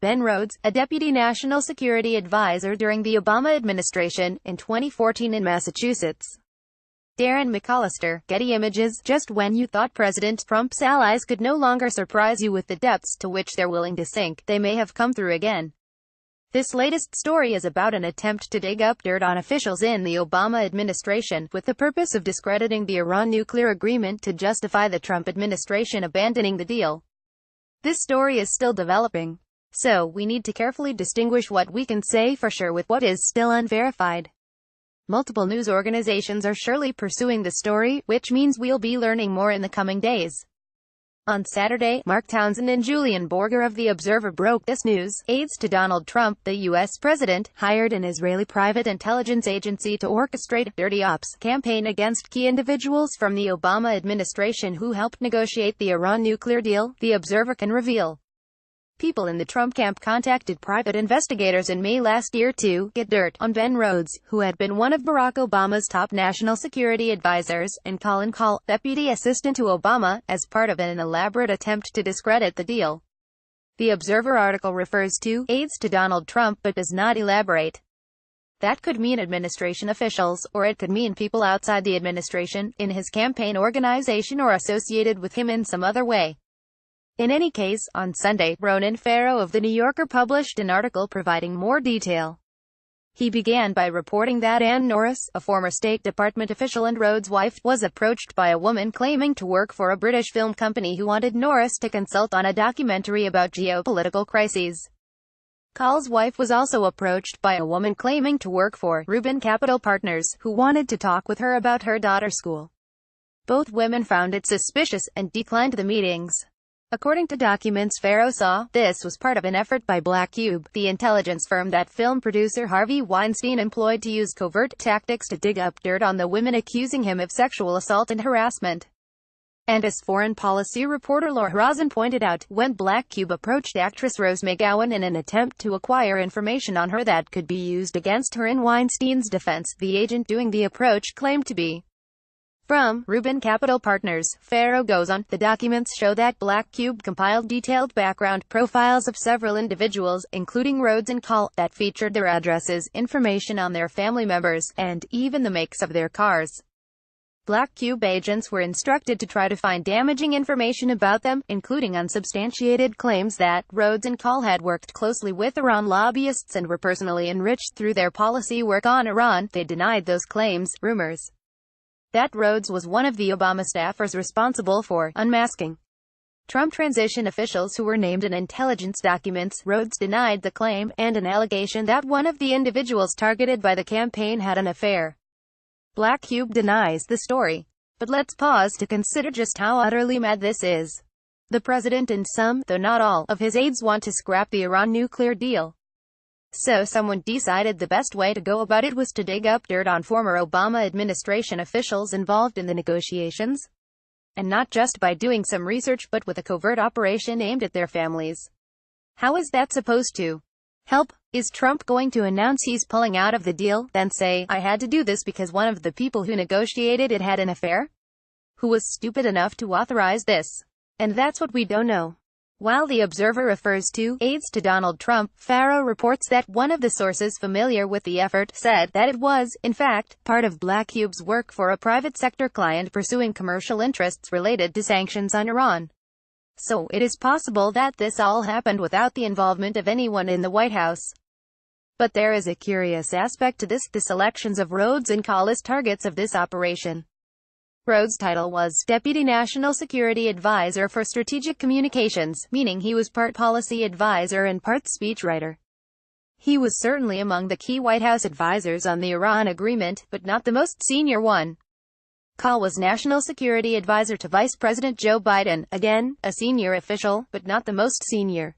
Ben Rhodes, a deputy national security advisor during the Obama administration, in 2014 in Massachusetts. Darren McAllister, Getty Images. Just when you thought President Trump's allies could no longer surprise you with the depths to which they're willing to sink, they may have come through again. This latest story is about an attempt to dig up dirt on officials in the Obama administration, with the purpose of discrediting the Iran nuclear agreement to justify the Trump administration abandoning the deal. This story is still developing, so we need to carefully distinguish what we can say for sure with what is still unverified. Multiple news organizations are surely pursuing the story, which means we'll be learning more in the coming days. On Saturday, Mark Townsend and Julian Borger of The Observer broke this news. Aides to Donald Trump, the U.S. president, hired an Israeli private intelligence agency to orchestrate a dirty ops campaign against key individuals from the Obama administration who helped negotiate the Iran nuclear deal, The Observer can reveal. People in the Trump camp contacted private investigators in May last year to get dirt on Ben Rhodes, who had been one of Barack Obama's top national security advisors, and Colin Kahl, deputy assistant to Obama, as part of an elaborate attempt to discredit the deal. The Observer article refers to aides to Donald Trump but does not elaborate. That could mean administration officials, or it could mean people outside the administration, in his campaign organization or associated with him in some other way. In any case, on Sunday, Ronan Farrow of The New Yorker published an article providing more detail. He began by reporting that Ann Norris, a former State Department official and Rhodes' wife, was approached by a woman claiming to work for a British film company who wanted Norris to consult on a documentary about geopolitical crises. Kahl's wife was also approached by a woman claiming to work for Rubin Capital Partners, who wanted to talk with her about her daughter's school. Both women found it suspicious and declined the meetings. According to documents Farrow saw, this was part of an effort by Black Cube, the intelligence firm that film producer Harvey Weinstein employed to use covert tactics to dig up dirt on the women accusing him of sexual assault and harassment. And as foreign policy reporter Laura Rosen pointed out, when Black Cube approached actress Rose McGowan in an attempt to acquire information on her that could be used against her in Weinstein's defense, the agent doing the approach claimed to be from Rubin Capital Partners. Farrow goes on, the documents show that Black Cube compiled detailed background profiles of several individuals, including Rhodes and Kahl, that featured their addresses, information on their family members, and even the makes of their cars. Black Cube agents were instructed to try to find damaging information about them, including unsubstantiated claims that Rhodes and Kahl had worked closely with Iran lobbyists and were personally enriched through their policy work on Iran. They denied those claims. Rumors that Rhodes was one of the Obama staffers responsible for unmasking Trump transition officials who were named in intelligence documents. Rhodes denied the claim, and an allegation that one of the individuals targeted by the campaign had an affair. Black Cube denies the story. But let's pause to consider just how utterly mad this is. The president and some, though not all, of his aides want to scrap the Iran nuclear deal. So someone decided the best way to go about it was to dig up dirt on former Obama administration officials involved in the negotiations. And not just by doing some research but with a covert operation aimed at their families. How is that supposed to help? Is Trump going to announce he's pulling out of the deal, then say, I had to do this because one of the people who negotiated it had an affair? Who was stupid enough to authorize this? And that's what we don't know. While The Observer refers to aides to Donald Trump, Farrow reports that one of the sources familiar with the effort said that it was, in fact, part of Black Cube's work for a private sector client pursuing commercial interests related to sanctions on Iran. So, it is possible that this all happened without the involvement of anyone in the White House. But there is a curious aspect to this: the selections of Rhodes and Kahl as targets of this operation. Rhodes' title was Deputy National Security Advisor for Strategic Communications, meaning he was part policy advisor and part speechwriter. He was certainly among the key White House advisors on the Iran agreement, but not the most senior one. Kahl was National Security Advisor to Vice President Joe Biden, again, a senior official, but not the most senior.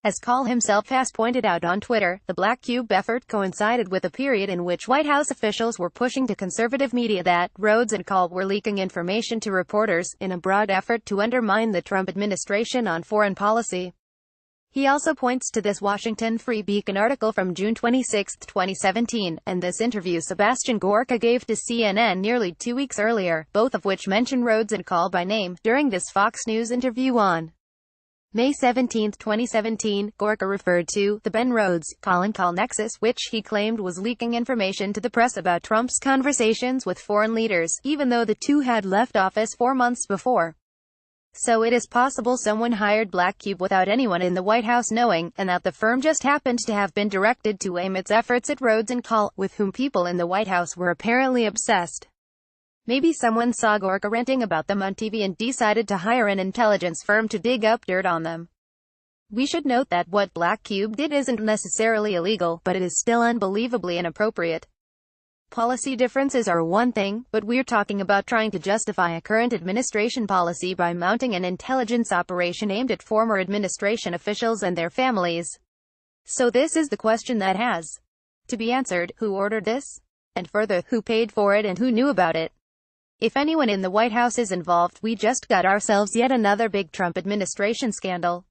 As Kahl himself has pointed out on Twitter, the Black Cube effort coincided with a period in which White House officials were pushing to conservative media that Rhodes and Kahl were leaking information to reporters, in a broad effort to undermine the Trump administration on foreign policy. He also points to this Washington Free Beacon article from June 26, 2017, and this interview Sebastian Gorka gave to CNN nearly 2 weeks earlier, both of which mention Rhodes and Kahl by name, during this Fox News interview on May 17, 2017, Gorka referred to the Ben Rhodes call nexus, which he claimed was leaking information to the press about Trump's conversations with foreign leaders, even though the two had left office 4 months before. So it is possible someone hired Black Cube without anyone in the White House knowing, and that the firm just happened to have been directed to aim its efforts at Rhodes and Call, with whom people in the White House were apparently obsessed. Maybe someone saw Gorka ranting about them on TV and decided to hire an intelligence firm to dig up dirt on them. We should note that what Black Cube did isn't necessarily illegal, but it is still unbelievably inappropriate. Policy differences are one thing, but we're talking about trying to justify a current administration policy by mounting an intelligence operation aimed at former administration officials and their families. So this is the question that has to be answered: who ordered this? And further, who paid for it and who knew about it? If anyone in the White House is involved, we just got ourselves yet another big Trump administration scandal.